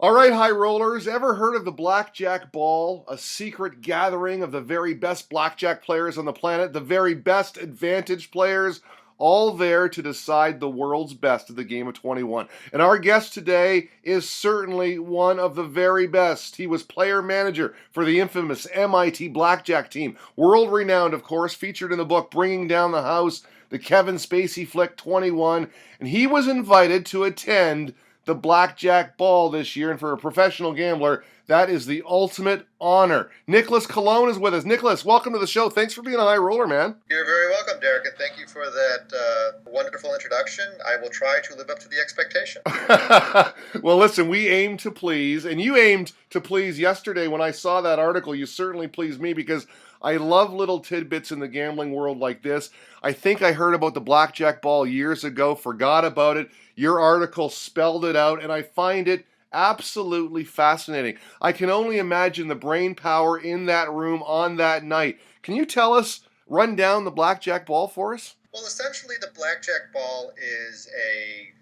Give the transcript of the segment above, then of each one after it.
All right, high rollers, ever heard of the Blackjack Ball? A secret gathering of the very best blackjack players on the planet, the very best advantage players, all there to decide the world's best of the game of 21. And our guest today is certainly one of the very best. He was player manager for the infamous MIT Blackjack team, world renowned, of course, featured in the book Bringing Down the House, the Kevin Spacey flick 21, and he was invited to attend the Blackjack Ball this year, and for a professional gambler, that is the ultimate honor. Nicholas Cologne is with us. Nicholas, welcome to the show. Thanks for being a high roller, man. You're very welcome, Derek, and thank you for that wonderful introduction. I will try to live up to the expectation. Well, listen, we aim to please, and you aimed to please yesterday when I saw that article. You certainly pleased me because I love little tidbits in the gambling world like this. I think I heard about the Blackjack Ball years ago, forgot about it. Your article spelled it out, and I find it absolutely fascinating. I can only imagine the brain power in that room on that night. Can you run down the Blackjack Ball for us? Well, essentially, the Blackjack Ball is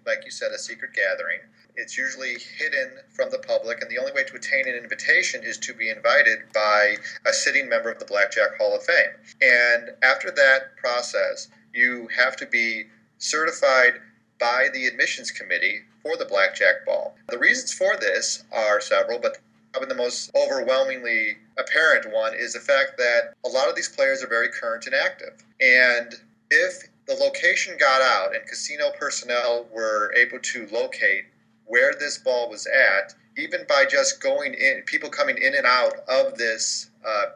like you said, a secret gathering. It's usually hidden from the public, and the only way to attain an invitation is to be invited by a sitting member of the Blackjack Hall of Fame. And after that process, you have to be certified by the admissions committee for the Blackjack Ball. The reasons for this are several, but probably the most overwhelmingly apparent one is the fact that a lot of these players are very current and active. And if the location got out and casino personnel were able to locate where this ball was at, even by just going in, people coming in and out of this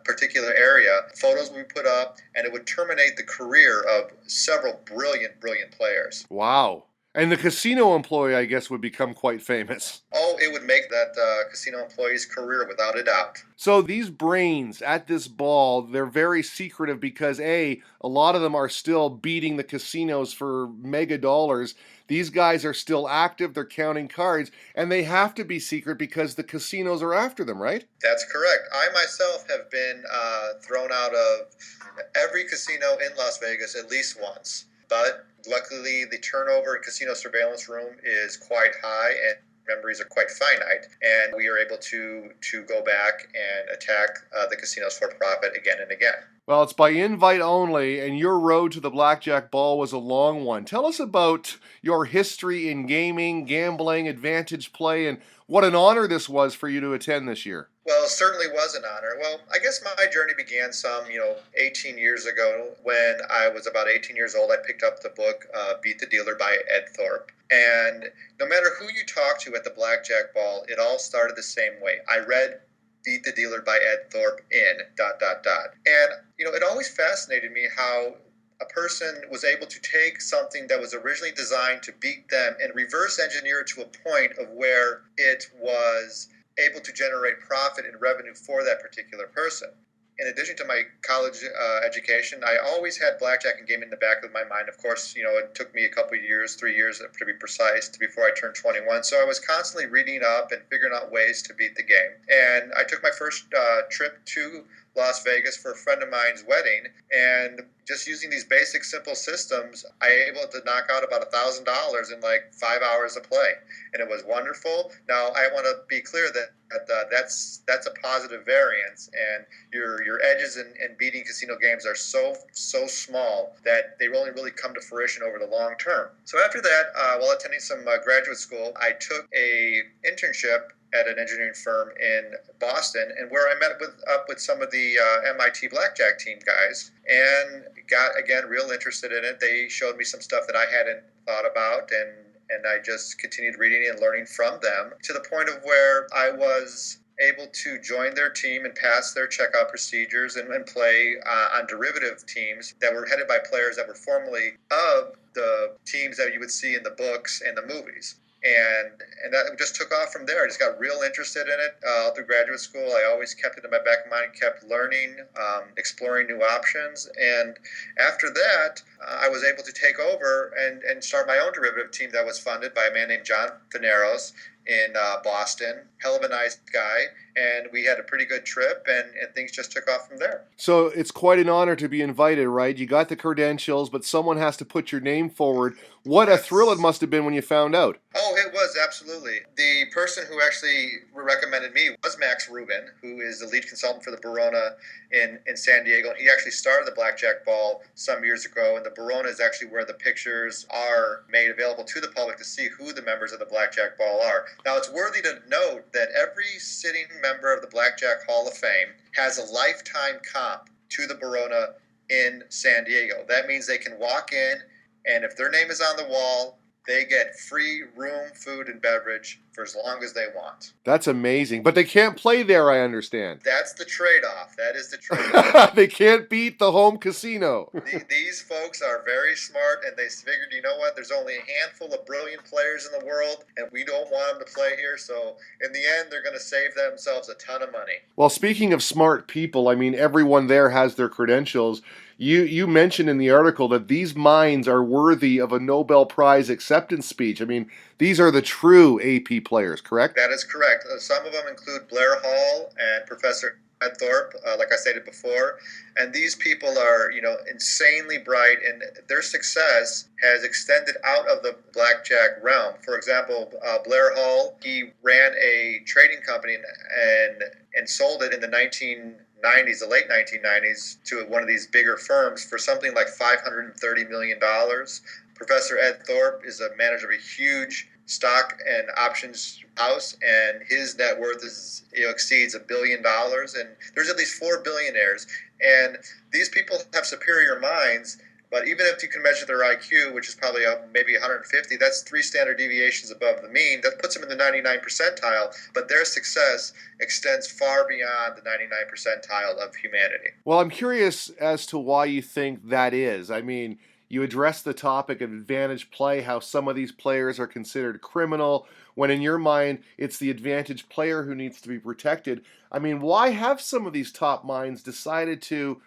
particular area, photos would be put up, and it would terminate the career of several brilliant players. Wow. And the casino employee, I guess, would become quite famous. Oh, it would make that casino employee's career without a doubt. So these brains at this ball, they're very secretive because a lot of them are still beating the casinos for mega dollars. These guys are still active, they're counting cards, and they have to be secret because the casinos are after them, right? That's correct. I myself have been thrown out of every casino in Las Vegas at least once. But luckily, the turnover in casino surveillance room is quite high, and memories are quite finite, and we are able to go back and attack the casinos for profit again and again. Well, it's by invite only, and your road to the Blackjack Ball was a long one. Tell us about your history in gaming, gambling, advantage play, and what an honor this was for you to attend this year. Well, it certainly was an honor. Well, I guess my journey began 18 years ago. When I was about 18 years old, I picked up the book Beat the Dealer by Ed Thorpe. And no matter who you talk to at the Blackjack Ball, it all started the same way. I read Beat the Dealer by Ed Thorpe in ... And, it always fascinated me how a person was able to take something that was originally designed to beat them and reverse engineer it to a point of where it was able to generate profit and revenue for that particular person. In addition to my college education, I always had blackjack and gaming in the back of my mind. Of course, it took me a couple of years, 3 years to be precise, before I turned 21. So I was constantly reading up and figuring out ways to beat the game. And I took my first trip to Las Vegas for a friend of mine's wedding, and just using these basic, simple systems, I able to knock out about $1,000 in like 5 hours of play, and it was wonderful. Now, I want to be clear that that's a positive variance, and your edges in beating casino games are so small that they only really come to fruition over the long term. So after that, while attending some graduate school, I took a internship at an engineering firm in Boston, and where I met up with some of the MIT Blackjack team guys, and got, again, real interested in it. They showed me some stuff that I hadn't thought about, and I just continued reading and learning from them to the point of where I was able to join their team and pass their checkout procedures and play on derivative teams that were headed by players that were formerly of the teams that you would see in the books and the movies. And that just took off from there. I just got real interested in it all through graduate school. I always kept it in my back of mind, kept learning, exploring new options. And after that, I was able to take over and start my own derivative team that was funded by a man named John Faneros. in Boston. Hell of a nice guy, and we had a pretty good trip, and things just took off from there. So it's quite an honor to be invited, right? You got the credentials, but someone has to put your name forward. What a thrill it must have been when you found out. Oh, it was, absolutely. The person who actually recommended me was Max Rubin, who is the lead consultant for the Barona in San Diego. He actually started the Blackjack Ball some years ago, and the Barona is actually where the pictures are made available to the public to see who the members of the Blackjack Ball are. Now, it's worthy to note that every sitting member of the Blackjack Hall of Fame has a lifetime comp to the Barona in San Diego. That means they can walk in, and if their name is on the wall, they get free room, food, and beverage for as long as they want. That's amazing. But they can't play there, I understand. That's the trade-off. That is the trade-off. They can't beat the home casino. These folks are very smart, and they figured, you know what, there's only a handful of brilliant players in the world, and we don't want them to play here, so in the end, they're going to save themselves a ton of money. Well, speaking of smart people, I mean, everyone there has their credentials. You mentioned in the article that these minds are worthy of a Nobel Prize acceptance speech. I mean, these are the true AP players, correct? That is correct. Some of them include Blair Hall and Professor Ed Thorpe, like I stated before. And these people are, insanely bright, and their success has extended out of the blackjack realm. For example, Blair Hall, he ran a trading company and sold it in the the late 1990s, to one of these bigger firms for something like $530 million. Professor Ed Thorpe is a manager of a huge stock and options house, and his net worth exceeds $1 billion. And there's at least 4 billionaires, and these people have superior minds. But even if you can measure their IQ, which is probably maybe 150, that's 3 standard deviations above the mean. That puts them in the 99 percentile, but their success extends far beyond the 99 percentile of humanity. Well, I'm curious as to why you think that is. I mean, you address the topic of advantage play, how some of these players are considered criminal, when in your mind, it's the advantage player who needs to be protected. I mean, why have some of these top minds decided to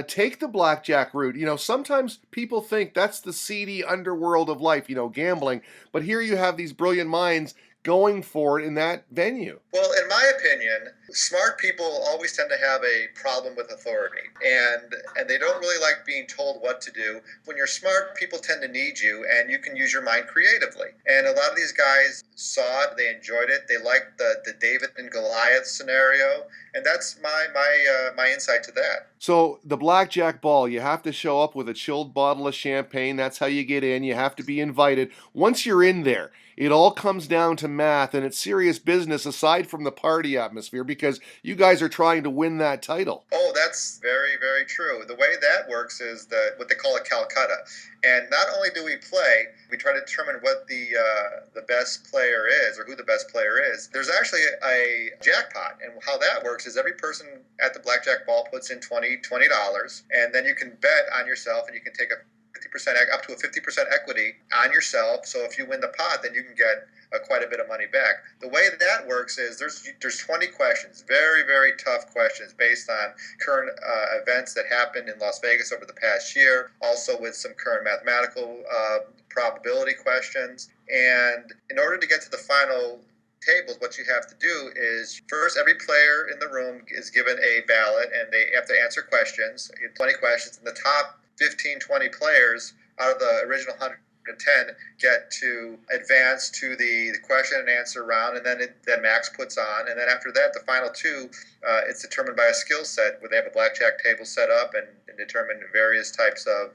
take the blackjack route? Sometimes people think that's the seedy underworld of life, gambling. But here you have these brilliant minds going for it in that venue. Well, in my opinion, smart people always tend to have a problem with authority, and they don't really like being told what to do. When you're smart, people tend to need you, and you can use your mind creatively. And a lot of these guys saw it, they enjoyed it, they liked the David and Goliath scenario, and that's my insight to that. So the blackjack ball, you have to show up with a chilled bottle of champagne. That's how you get in. You have to be invited. Once you're in there, it all comes down to math, and it's serious business aside from the party atmosphere, because you guys are trying to win that title. Oh, that's very, very true. The way that works is what they call a Calcutta. And not only do we play, we try to determine what the best player is, or who the best player is. There's actually a jackpot, and how that works is every person at the blackjack ball puts in $20, and then you can bet on yourself, and you can take up to a 50% equity on yourself. So if you win the pot, then you can get quite a bit of money back. The way that works is there's 20 questions, very, very tough questions based on current events that happened in Las Vegas over the past year, also with some current mathematical probability questions. And in order to get to the final tables, what you have to do is, first, every player in the room is given a ballot, and they have to answer questions, 20 questions, and the top 15, 20 players out of the original 110 get to advance to the question and answer round, and then Max puts on, and then after that, the final 2, it's determined by a skill set where they have a blackjack table set up and determine various types of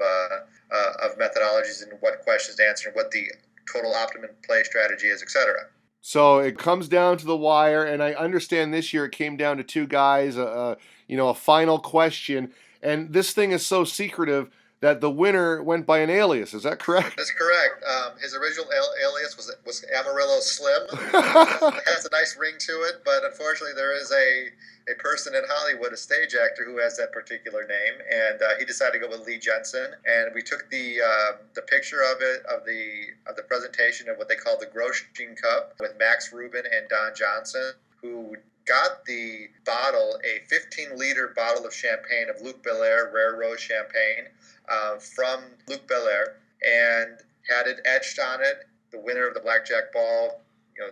methodologies and what questions to answer and what the total optimum play strategy is, etc. So it comes down to the wire, and I understand this year it came down to 2 guys, a final question. And this thing is so secretive that the winner went by an alias. Is that correct? That's correct. His original alias was Amarillo Slim. It has a nice ring to it, but unfortunately there is a person in Hollywood, a stage actor, who has that particular name, and he decided to go with Lee Jensen. And we took the picture of the presentation of what they call the Groschen Cup with Max Rubin and Don Johnson, who got the bottle, a 15-liter bottle of champagne of Luc Belaire, Rare Rose Champagne, from Luc Belaire, and had it etched on it, the winner of the Blackjack Ball,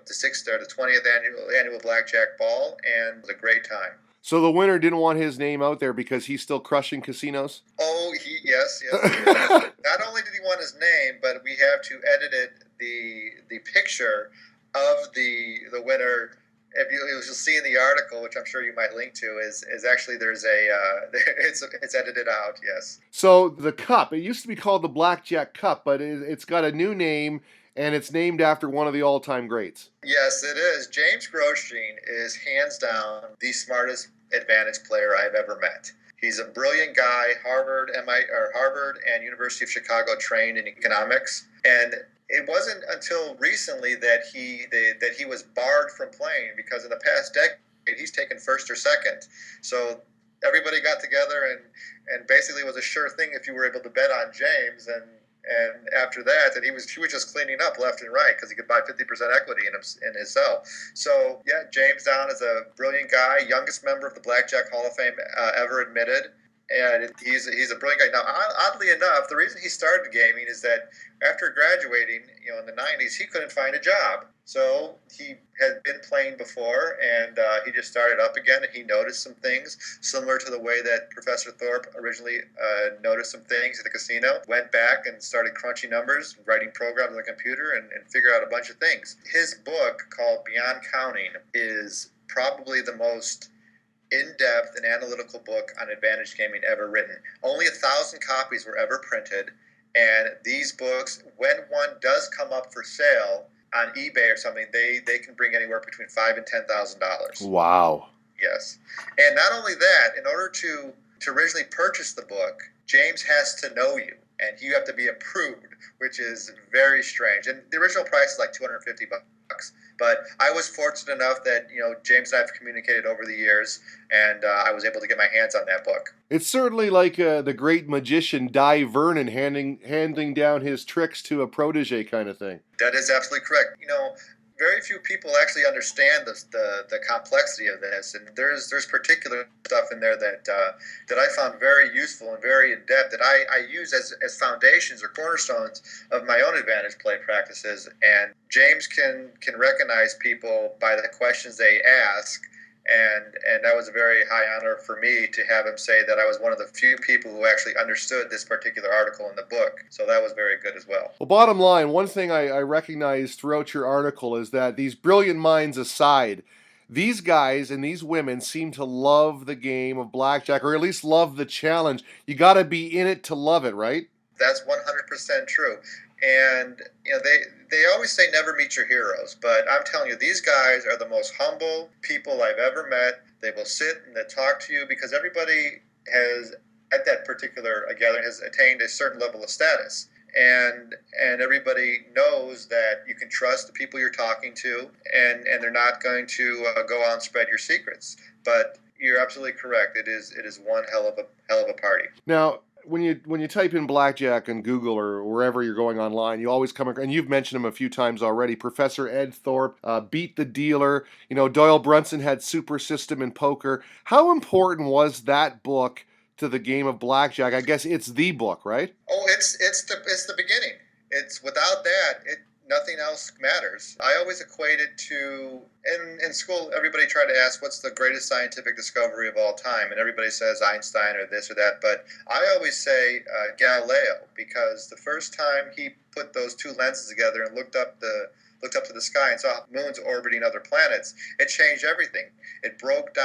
the 20th annual Blackjack Ball, and it was a great time. So the winner didn't want his name out there because he's still crushing casinos? Oh, yes. Not only did he want his name, but we have to edit it, the picture of the winner. If you'll see in the article, which I'm sure you might link to, is actually there's it's edited out. Yes. So the cup, it used to be called the Blackjack Cup, but it's got a new name, and it's named after one of the all-time greats. Yes, it is. James Groshine is hands down the smartest advantage player I've ever met. He's a brilliant guy, Harvard and University of Chicago trained in economics, and it wasn't until recently that he was barred from playing, because in the past decade he's taken first or second. So everybody got together and basically it was a sure thing if you were able to bet on James, and after that, and he was just cleaning up left and right because he could buy 50% equity in his cell. So yeah, James Down is a brilliant guy, youngest member of the Blackjack Hall of Fame ever admitted, and he's a brilliant guy. Now, oddly enough, the reason he started gaming is that after graduating, in the 90s, he couldn't find a job. So he had been playing before, and he just started up again, and he noticed some things similar to the way that Professor Thorpe originally noticed some things at the casino. Went back and started crunching numbers, writing programs on the computer, and figure out a bunch of things. His book, called Beyond Counting, is probably the most in-depth and analytical book on advantage gaming ever written. Only 1,000 copies were ever printed, and these books, when one does come up for sale on eBay or something, they can bring anywhere between $5,000 and $10,000. Wow. Yes. And not only that, in order to originally purchase the book, James has to know you, and you have to be approved, which is very strange. And the original price is like $250. But I was fortunate enough that James and I have communicated over the years, and I was able to get my hands on that book. It's certainly like the great magician Di Vernon handing down his tricks to a protege kind of thing. That is absolutely correct. Very few people actually understand the complexity of this, and there's particular stuff in there that I found very useful and very in depth that I use as foundations or cornerstones of my own advantage play practices. And James can recognize people by the questions they ask. And that was a very high honor for me to have him say that I was one of the few people who actually understood this particular article in the book. So that was very good as well. Well, bottom line, one thing I recognized throughout your article is that these brilliant minds aside, these guys and these women seem to love the game of blackjack, or at least love the challenge. You got to be in it to love it, right? That's 100% true. And they always say never meet your heroes, but I'm telling you, these guys are the most humble people I've ever met. They will sit and they talk to you because everybody has, at that particular gathering, has attained a certain level of status. And everybody knows that you can trust the people you're talking to, and they're not going to go out and spread your secrets. But you're absolutely correct. It is one hell of a party. Now, when you type in blackjack on Google or wherever you're going online, you always come across, and you've mentioned him a few times already, Professor Ed Thorpe, Beat the Dealer. Doyle Brunson had Super System in poker. How important was that book to the game of blackjack? I guess it's the book, right? Oh, it's the beginning. It's without that, nothing else matters. I always equate it to, in school, everybody tried to ask what's the greatest scientific discovery of all time, and everybody says Einstein or this or that, but I always say Galileo, because the first time he put those two lenses together and looked up to the sky and saw moons orbiting other planets, it changed everything. It broke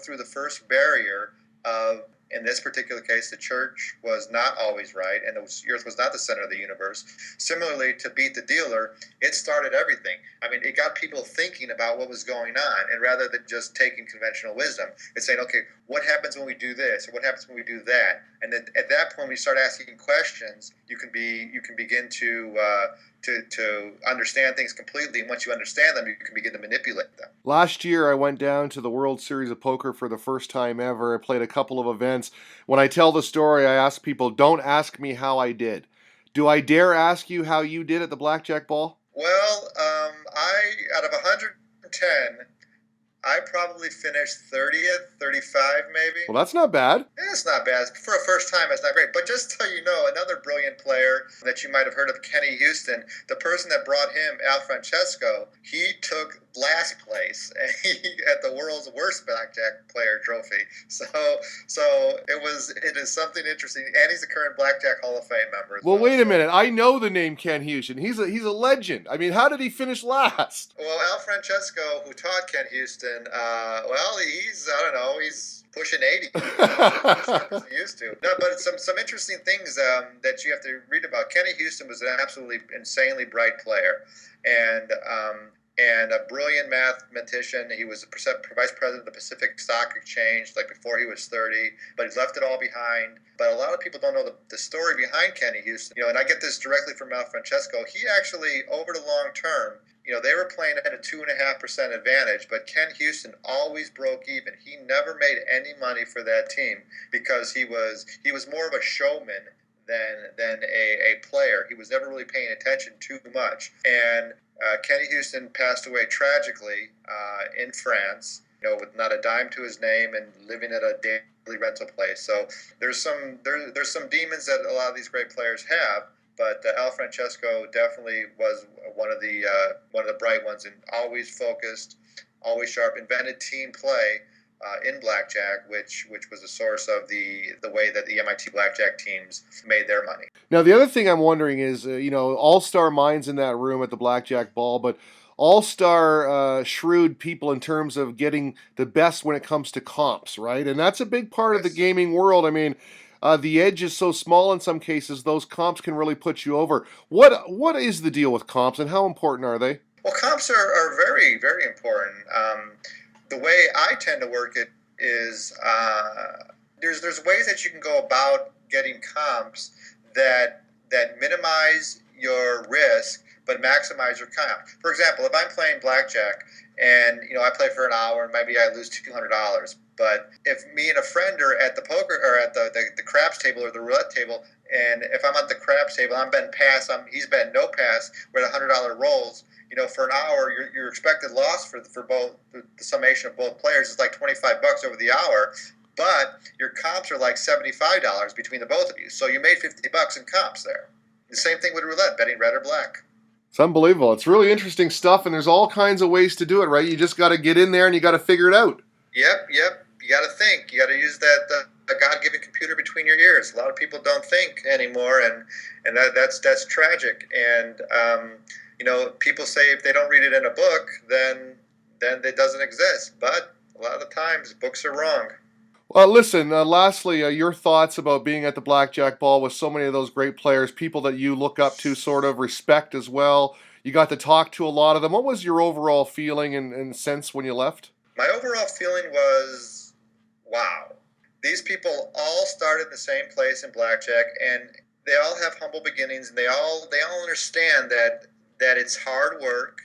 through the first barrier of, in this particular case, the church was not always right, and the earth was not the center of the universe. Similarly, to Beat the Dealer, it started everything. I mean, it got people thinking about what was going on, and rather than just taking conventional wisdom, it's saying, okay, what happens when we do this, or what happens when we do that? And then at that point, when you start asking questions, you can begin to understand things completely. And once you understand them, you can begin to manipulate them. Last year, I went down to the World Series of Poker for the first time ever. I played a couple of events. When I tell the story, I ask people, don't ask me how I did. Do I dare ask you how you did at the Blackjack Ball? Well, out of 110, I probably finished 30th, 35 maybe. Well, that's not bad. It's not bad. For a first time, it's not great. But just so you know, another brilliant player that you might have heard of, Kenny Houston, the person that brought him, Al Francesco, he took last place at the world's worst blackjack player trophy. So it is something interesting. And he's a current Blackjack Hall of Fame member. Well, wait a minute. I know the name Ken Houston. He's a legend. I mean, how did he finish last? Well, Al Francesco, who taught Ken Houston, he's pushing 80. He used to. No, but some interesting things that you have to read about. Kenny Houston was an absolutely insanely bright player, and a brilliant mathematician. He was the vice president of the Pacific Stock Exchange, like before he was 30, but he left it all behind. But a lot of people don't know the story behind Kenny Houston. And I get this directly from Al Francesco. He actually, over the long term, they were playing at a 2.5% advantage, but Ken Houston always broke even. He never made any money for that team because he was more of a showman than a player. He was never really paying attention too much. And Kenny Houston passed away tragically in France, with not a dime to his name and living at a daily rental place. So there's some demons that a lot of these great players have. But Al Francesco definitely was one of the bright ones, and always focused, always sharp. Invented team play in blackjack, which was a source of the way that the MIT blackjack teams made their money. Now, the other thing I'm wondering is, all-star minds in that room at the Blackjack Ball, but all-star shrewd people in terms of getting the best when it comes to comps, right? And that's a big part of the gaming world. I mean, the edge is so small in some cases, those comps can really put you over. What is the deal with comps, and how important are they? Well, comps are very, very important. The way I tend to work it is there's ways that you can go about getting comps that minimize your risk but maximize your comp. For example, if I'm playing blackjack and I play for an hour and maybe I lose $200, but if me and a friend are at the poker or at the craps table or the roulette table, and if I'm at the craps table, I'm betting pass, he's betting no pass, we're at $100 rolls. For an hour, your expected loss for both the summation of both players is like $25 over the hour, but your comps are like $75 between the both of you. So you made $50 in comps there. The same thing with roulette, betting red or black. It's unbelievable. It's really interesting stuff, and there's all kinds of ways to do it, right? You just got to get in there and you got to figure it out. Yep. You got to think. You got to use that the God-given computer between your ears. A lot of people don't think anymore, and that's tragic. And people say if they don't read it in a book, then it doesn't exist. But a lot of the times, books are wrong. Well, listen, lastly, your thoughts about being at the Blackjack Ball with so many of those great players, people that you look up to, sort of respect as well. You got to talk to a lot of them. What was your overall feeling and sense when you left? My overall feeling was, wow. These people all started in the same place in blackjack, and they all have humble beginnings, and they all understand that it's hard work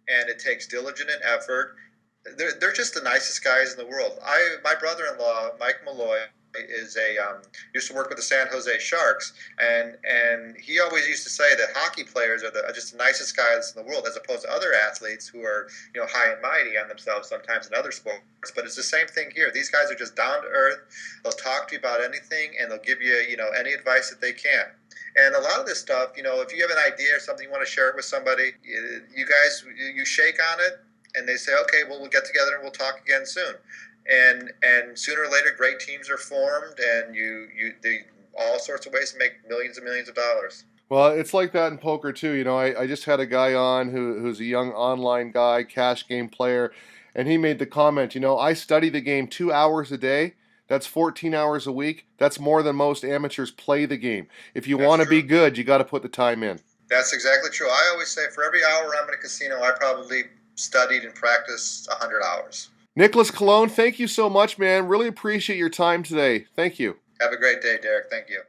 and it takes diligent and effort. They're just the nicest guys in the world. My brother-in-law, Mike Malloy, used to work with the San Jose Sharks, and he always used to say that hockey players are just the nicest guys in the world, as opposed to other athletes who are high and mighty on themselves sometimes in other sports. But it's the same thing here. These guys are just down to earth. They'll talk to you about anything, and they'll give you any advice that they can. And a lot of this stuff, if you have an idea or something you want to share it with somebody, you shake on it, and they say, okay, well, we'll get together and we'll talk again soon. And sooner or later, great teams are formed, and they all sorts of ways to make millions and millions of dollars. Well, it's like that in poker too. I just had a guy on who's a young online guy, cash game player, and he made the comment, I study the game 2 hours a day. That's 14 hours a week. That's more than most amateurs play the game. If you want to be good, you got to put the time in. That's exactly true. I always say for every hour I'm in a casino, I probably studied and practiced 100 hours. Nicholas Colon, thank you so much, man. Really appreciate your time today. Thank you. Have a great day, Derek. Thank you.